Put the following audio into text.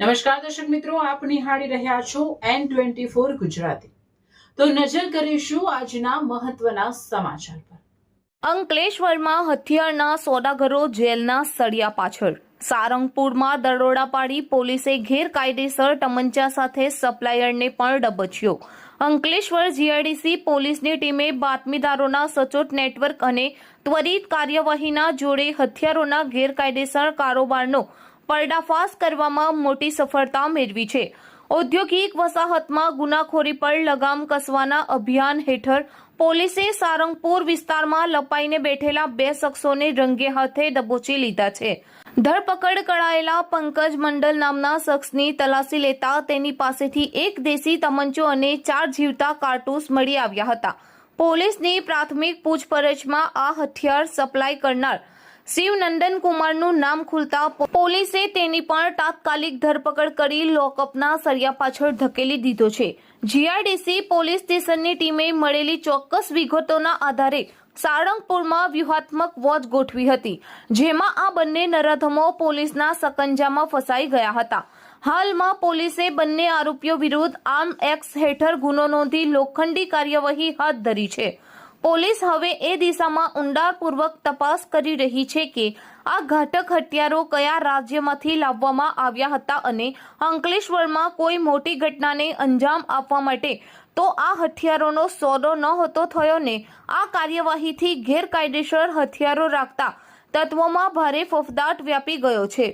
નમસ્કાર દર્શક મિત્રો, આપ નિહાળી રહ્યા છો N24 ગુજરાતી। તો નજર કરીશું આજના મહત્વના સમાચાર પર। અંકલેશ્વરમાં હથિયારના સોદાગરો જેલના સળિયા પાછળ। સારંગપુરમાં દરોડા પાડી પોલીસે ગેરકાયદેસર તમંચા સાથે સપ્લાયરને પણ દબોચ્યો। અંકલેશ્વર જીઆઈડીસી પોલીસની ટીમે બાતમીદારોના સચોટ નેટવર્ક અને ત્વરિત કાર્યવાહીના જોડે હથિયારોના ગેરકાયદેસર કારોબારનો પર્દાફાશ કરવામાં મોટી સફળતા મેળવી છે। ઔદ્યોગિક વસાહતમાં ગુનાખોરી પર લગામ કસવાના અભિયાન હેઠળ પોલીસે સારંગપુર વિસ્તારમાં લપાઈને બેઠેલા 2 શખ્સોને રંગે હાથે દબોચી લીધા છે। ધરપકડ કરાયેલા પંકજ મંડલ નામના શખ્સની તલાશી લેતા તેની પાસેથી એક દેશી તમંચો અને 4 જીવતા કારતૂસ મળી આવ્યા હતા। પોલીસની પ્રાથમિક પૂછપરછમાં આ હથિયાર સપ્લાય કરનાર શિવનંદન કુમારનું નામ ખુલતા પોલીસે તેની પણ તાત્કાલિક ધરપકડ કરી લોકઅપના સળિયા પાછળ ધકેલી દીધો છે। જીઆઈડીસી પોલીસ સ્ટેશનની ટીમે મળેલી ચોક્કસ વિગતોના આધારે સારંગપુરમાં વ્યૂહાત્મક વોચ ગોઠવી હતી, જેમાં આ બંને નરાધમો પોલીસના સકંજામાં ફસાઈ ગયા હતા। હાલમાં પોલીસે બંને આરોપીઓ વિરુદ્ધ આર્મ એક્ટ હેઠળ ગુનો નોંધી લોખંડી કાર્યવાહી હાથ ધરી છે। પોલીસ હવે એ દિશામાં ઊંડાણપૂર્વક તપાસ કરી રહી છે કે આ ઘાતક હથિયારો કયા રાજ્યમાંથી લાવવામાં આવ્યા હતા અને અંકલેશ્વરમાં કોઈ મોટી ઘટનાને અંજામ આપવા માટે તો આ હથિયારોનો સોદો નહોતો થયો ને આ કાર્યવાહીથી ગેરકાયદેસર હથિયારો રાખતા તત્વોમાં ભારે ફફડાટ વ્યાપી ગયો છે।